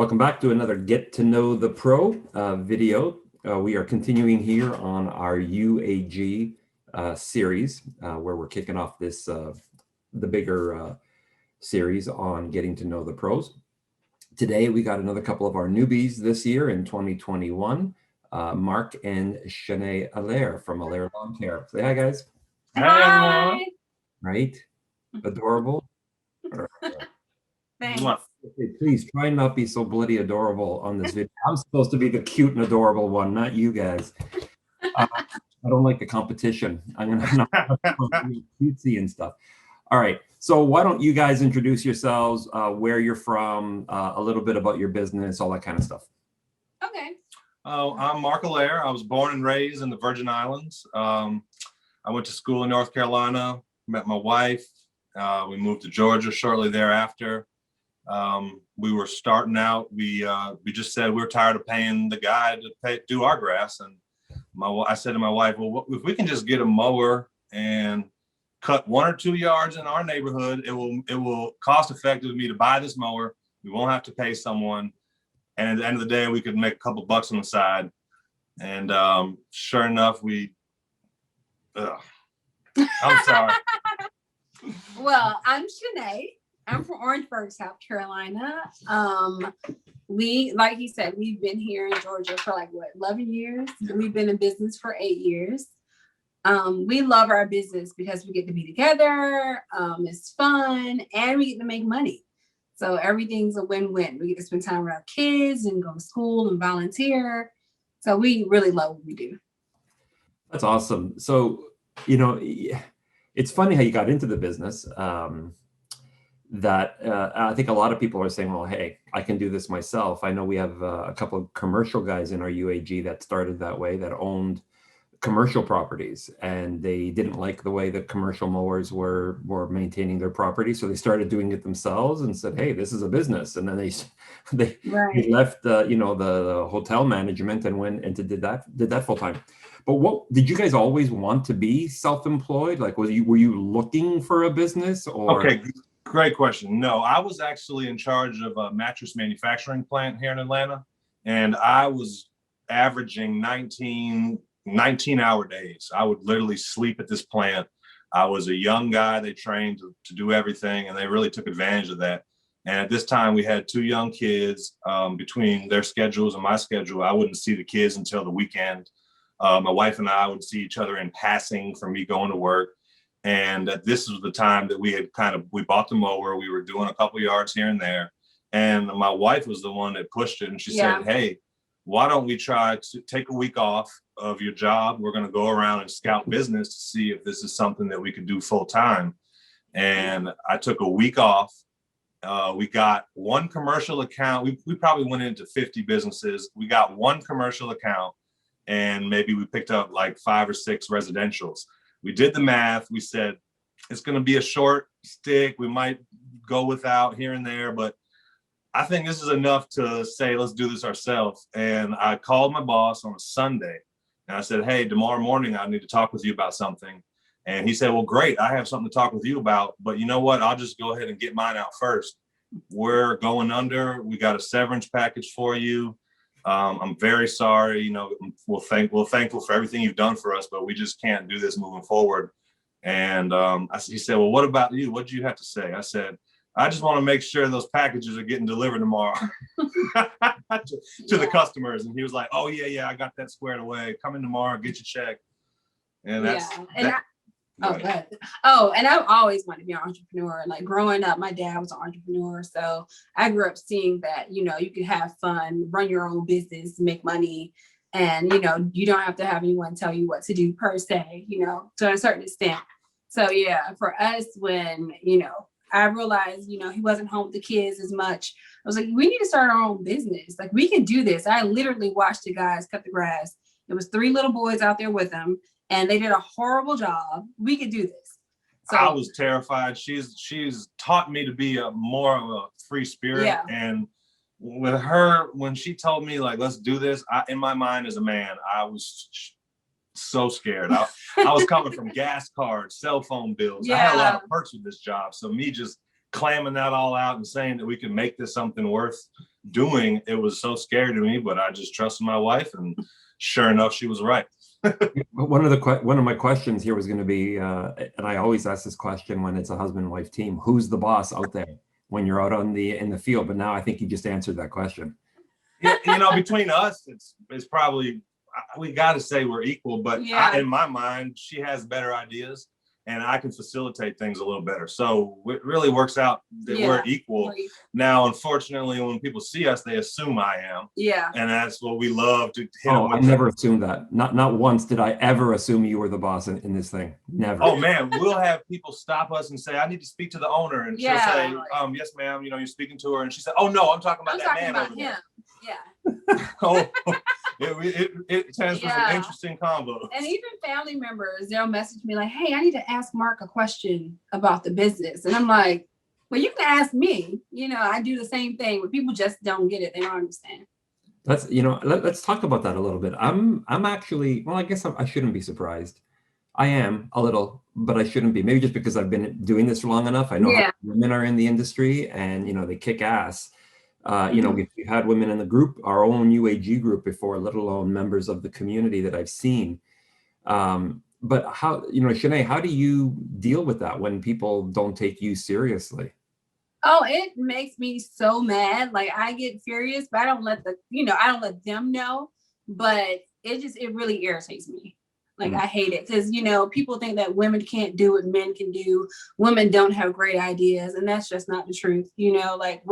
Welcome back to another Get to Know the Pro video. We are continuing here on our UAG series where we're kicking off this the bigger series on getting to know the pros. Today we got another couple of our newbies this year in 2021, Mark and Shaenee Allaire from Allaire of Allaire. Say hi, guys. Hi. Right? Adorable. Thanks. Okay, please try and not be so bloody adorable on this video. I'm supposed to be the cute and adorable one, not you guys. I don't like the competition. I'm gonna be cutesy and stuff. All right, so why don't you guys introduce yourselves, where you're from, a little bit about your business, all that kind of stuff. Okay. I'm Mark Allaire. I was born and raised in the Virgin Islands. I went to school in North Carolina, met my wife. We moved to Georgia shortly thereafter. We were starting out. We just said we were tired of paying the guy to do our grass, and I said to my wife, well, if we can just get a mower and cut 1 or 2 yards in our neighborhood, it will cost effective to me to buy this mower. We won't have to pay someone, and at the end of the day, we could make a couple bucks on the side. And sure enough, I'm sorry. Well, I'm Shaenee. I'm from Orangeburg, South Carolina. Like he said, we've been here in Georgia for 11 years. We've been in business for 8 years. We love our business because we get to be together. It's fun, and we get to make money. So everything's a win-win. We get to spend time with our kids and go to school and volunteer. So we really love what we do. That's awesome. So, it's funny how you got into the business. I think a lot of people are saying, well, hey, I can do this myself. I know we have a couple of commercial guys in our UAG that started that way, that owned commercial properties, and they didn't like the way the commercial mowers were maintaining their property. So they started doing it themselves and said, hey, this is a business. And then they left the hotel management and went and did that full time. But what did you guys always want to be self-employed? Like, were you looking for a business or? Okay, great question. No, I was actually in charge of a mattress manufacturing plant here in Atlanta, and I was averaging 19-hour days. I would literally sleep at this plant. I was a young guy they trained to do everything, and they really took advantage of that. And at this time, we had 2 young kids. Between their schedules and my schedule, I wouldn't see the kids until the weekend. My wife and I would see each other in passing from me going to work. And this was the time that we bought the mower. We were doing a couple yards here and there. And my wife was the one that pushed it. And she said, hey, why don't we try to take a week off of your job? We're going to go around and scout business to see if this is something that we could do full time. And I took a week off. We got 1 commercial account. We probably went into 50 businesses. We got 1 commercial account, and maybe we picked up 5 or 6 residentials. We did the math. We said, it's going to be a short stick. We might go without here and there, but I think this is enough to say, let's do this ourselves. And I called my boss on a Sunday, and I said, hey, tomorrow morning, I need to talk with you about something. And he said, well, great. I have something to talk with you about, but you know what? I'll just go ahead and get mine out first. We're going under. We got a severance package for you. I'm very sorry. We're thankful for everything you've done for us, but we just can't do this moving forward. And he said, well, what about you? What do you have to say? I said, I just want to make sure those packages are getting delivered tomorrow to the customers. And he was like, oh, yeah, I got that squared away. Come in tomorrow, get your check. And that's go ahead. And I've always wanted to be an entrepreneur. Growing up, my dad was an entrepreneur. So I grew up seeing that, you can have fun, run your own business, make money. And, you don't have to have anyone tell you what to do per se, to a certain extent. So, for us, when, I realized, he wasn't home with the kids as much. I was like, we need to start our own business. We can do this. I literally watched the guys cut the grass. It was 3 little boys out there with them, and they did a horrible job. We could do this. So I was terrified. She's taught me to be more of a free spirit. Yeah. And with her, when she told me let's do this, in my mind as a man, I was so scared. I was coming from gas cards, cell phone bills. I had a lot of perks with this job. So me just clamming that all out and saying that we can make this something worth doing, it was so scary to me, but I just trusted my wife, and sure enough, she was right. One of my questions here was going to be, and I always ask this question when it's a husband and wife team: who's the boss out there when you're out in the field? But now I think you just answered that question. Yeah, you know, between us, it's probably, we got to say we're equal. But in my mind, she has better ideas, and I can facilitate things a little better. So it really works out that we're equal. Now, unfortunately, when people see us, they assume I am. Yeah. And that's what we love to hit them with. I never assumed that. Not once did I ever assume you were the boss in this thing. Never. Oh man, we'll have people stop us and say, I need to speak to the owner. And she'll say, yes, ma'am, you know, you're speaking to her. And she said, oh no, I'm talking about that man over there. Yeah. Oh, it turns for some interesting combos. And even family members, they'll message me like, hey, I need to ask Mark a question about the business. And I'm like, well, you can ask me. You know, I do the same thing, but people just don't get it. They don't understand. That's, you know, let's talk about that a little bit. I'm actually, well, I guess I shouldn't be surprised. I am a little, but I shouldn't be. Maybe just because I've been doing this for long enough. I know how women are in the industry, and, you know, they kick ass. You know, we've had women in the group, our own UAG group before, let alone members of the community that I've seen. But how, you know, Shaenee, how do you deal with that when people don't take you seriously? Oh, it makes me so mad. Like, I get furious, but I don't let I don't let them know. But it really irritates me. Like, I hate it because, you know, people think that women can't do what men can do. Women don't have great ideas. And that's just not the truth. You know, like,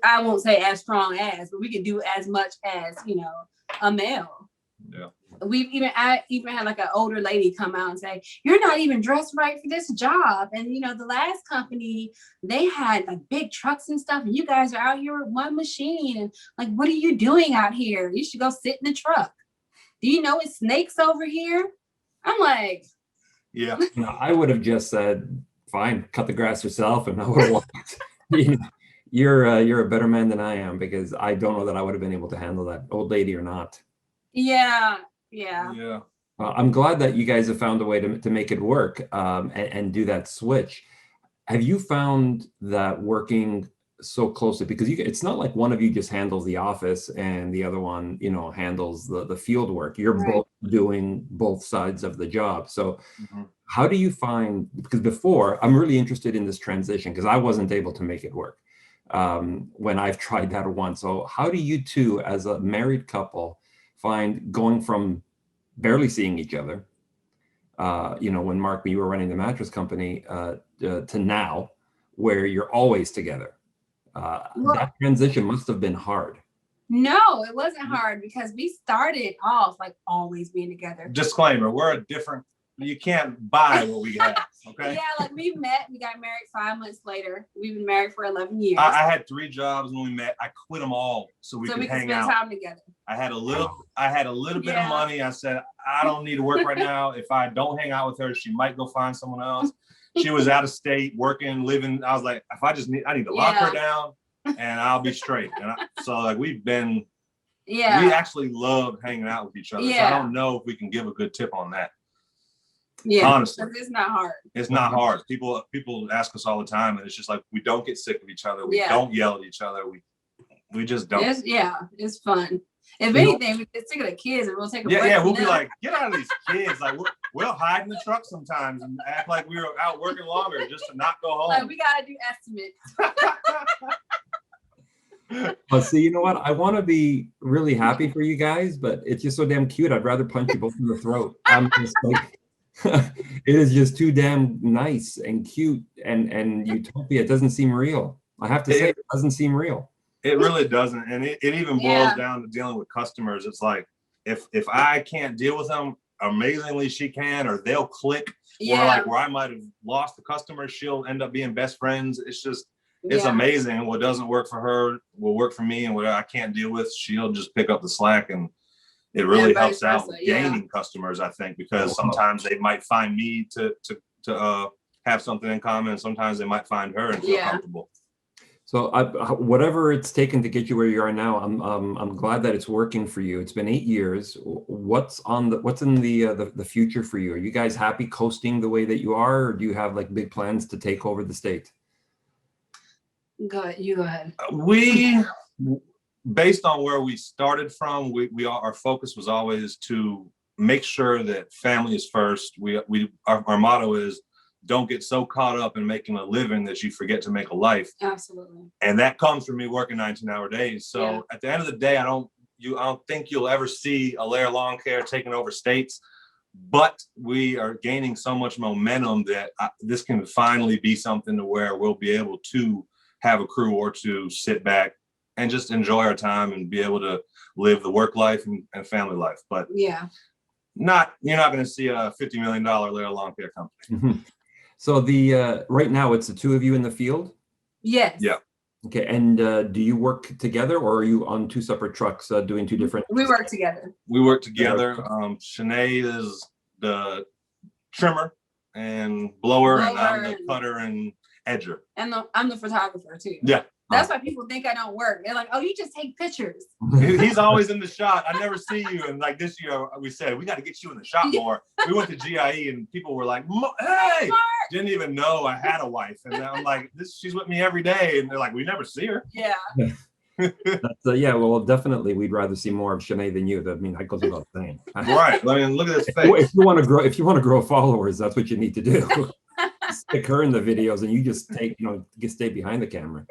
I won't say as strong as, but we can do as much as, you know, a male. Yeah. I even had like an older lady come out and say, you're not even dressed right for this job. And, you know, the last company, they had like big trucks and stuff, and you guys are out here with one machine. And like, what are you doing out here? You should go sit in the truck. Do you know it's snakes over here? I'm like, yeah. No, I would have just said, fine, cut the grass yourself, and I would have walked. You're a better man than I am, because I don't know that I would have been able to handle that, old lady or not. Yeah. I'm glad that you guys have found a way to make it work, and do that switch. Have you found that working so closely, because it's not like one of you just handles the office and the other one, you know, handles the field work. You're both doing both sides of the job. So how do you find, because before, I'm really interested in this transition because I wasn't able to make it work when I've tried that once. So how do you two, as a married couple, find going from barely seeing each other, you know, when Mark, you were running the mattress company, to now where you're always together? That transition must have been hard. No, it wasn't hard because we started off like always being together. Disclaimer, we're a different, you can't buy what we have, okay? Yeah, like we got married 5 months later. We've been married for 11 years. I had 3 jobs when we met. I quit them all so we could hang out. Spend time together. I had a little bit of money. I said, I don't need to work right now. If I don't hang out with her, she might go find someone else. She was out of state, working, living. I was like, I need to lock her down and I'll be straight. And so like we actually loved hanging out with each other. So I don't know if we can give a good tip on that. Yeah, honestly, it's not hard. It's not hard. People ask us all the time, and it's just like we don't get sick of each other. We don't yell at each other. We just don't. It's fun. If anything, we get sick of the kids and we'll take a break. Yeah, we'll be like, get out of these kids. Like we'll hide in the truck sometimes and act like we were out working longer just to not go home. Like we gotta do estimates. But see, you know what? I want to be really happy for you guys, but it's just so damn cute. I'd rather punch you both in the throat. I'm just like, it is just too damn nice and cute and utopia. It doesn't seem real. I have to say, it doesn't seem real. It really doesn't. And it even boils down to dealing with customers. It's like, if I can't deal with them, amazingly she can, or they'll click. Or like where I might have lost the customer, she'll end up being best friends. It's just, it's amazing. What doesn't work for her will work for me, and what I can't deal with, she'll just pick up the slack. And it really helps out with gaining customers, I think, because sometimes they might find me to have something in common, and sometimes they might find her and feel comfortable. So whatever it's taken to get you where you are now, I'm glad that it's working for you. It's been 8 years. What's in the future for you? Are you guys happy coasting the way that you are, or do you have like big plans to take over the state? You go ahead. based on where we started from, our focus was always to make sure that family is first. Our motto is, don't get so caught up in making a living that you forget to make a life. Absolutely. And that comes from me working 19-hour days. So at the end of the day, I don't think you'll ever see Allaire Lawn Care taking over states, but we are gaining so much momentum that this can finally be something to where we'll be able to have a crew or to sit back and just enjoy our time and be able to live the work life and family life. But yeah, you're not going to see a $50 million Allaire Lawn Care company. So right now it's the two of you in the field? Yes. Yeah. Okay, and do you work together, or are you on two separate trucks doing two different? We work together. We work together. Shaenee is the trimmer and blower, and I'm the cutter and edger. And I'm the photographer too. Yeah. That's why people think I don't work. They're like, oh, you just take pictures. He's always in the shot. I never see you. And like this year, we said, we got to get you in the shot more. We went to GIE and people were like, hey, didn't even know I had a wife. And I'm like, she's with me every day. And they're like, we never see her. Yeah. Yeah, well, definitely, we'd rather see more of Shaenee than you. I mean, that goes without saying. Right. I mean, look at this face. If you want to grow followers, that's what you need to do. Stick her in the videos, and you just stay behind the camera.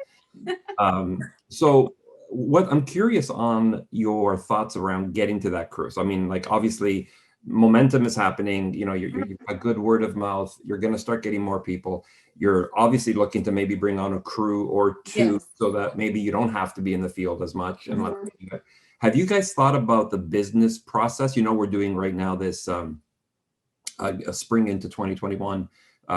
So what I'm curious on your thoughts around getting to that crew. So I mean, like, obviously momentum is happening, you're a good word of mouth, you're going to start getting more people. You're obviously looking to maybe bring on a crew or two, so that maybe you don't have to be in the field as much. And have you guys thought about the business process? We're doing right now this a spring into 2021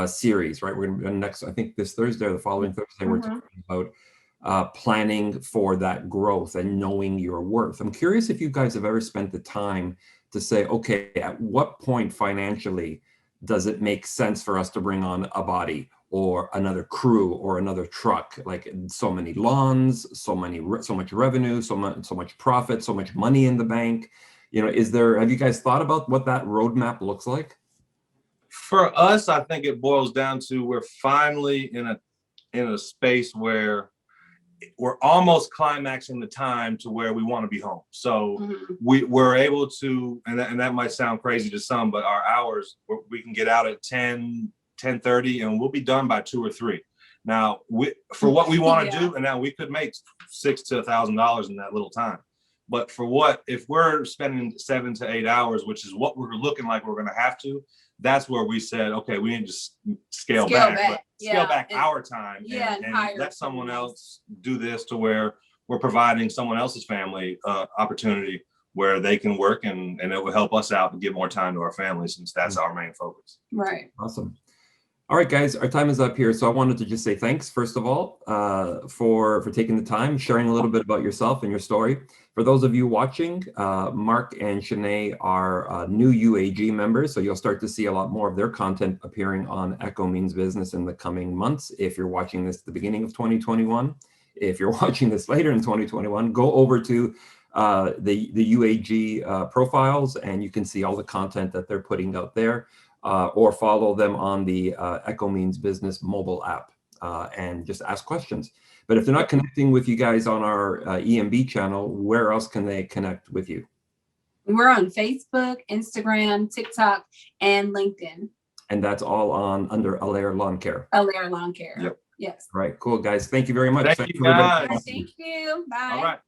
series, right? We're going to next, I think this Thursday or the following Thursday, we're talking about planning for that growth and knowing your worth. I'm curious if you guys have ever spent the time to say, okay, at what point financially does it make sense for us to bring on a body or another crew or another truck? Like, so many lawns, so much revenue, so much profit, so much money in the bank. Have you guys thought about what that roadmap looks like? For us, I think it boils down to, we're finally in a space where we're almost climaxing the time to where we want to be home. So we're able to, and that might sound crazy to some, but our hours, we can get out at 10:30 and we'll be done by 2 or 3. Now, for what we want to do, and now we could make $600 to $1,000 in that little time. But if we're spending 7 to 8 hours, which is what we're looking like we're going to have to, that's where we said, okay, we need to scale back our time and let someone else do this, to where we're providing someone else's family opportunity where they can work, and it will help us out and give more time to our family, since that's our main focus. Right. Awesome. All right, guys, our time is up here. So I wanted to just say thanks, first of all, for taking the time, sharing a little bit about yourself and your story. For those of you watching, Mark and Shaenee are new UAG members, so you'll start to see a lot more of their content appearing on Echo Means Business in the coming months. If you're watching this at the beginning of 2021, if you're watching this later in 2021, go over to the UAG profiles, and you can see all the content that they're putting out there. Or follow them on the Echo Means Business mobile app and just ask questions. But if they're not connecting with you guys on our EMB channel, where else can they connect with you? We're on Facebook, Instagram, TikTok, and LinkedIn. And that's all under Allaire Lawn Care. Allaire Lawn Care. Yep. Yes. All right, cool, guys. Tk you very much. Thank you, guys. Thank you. Bye. All right.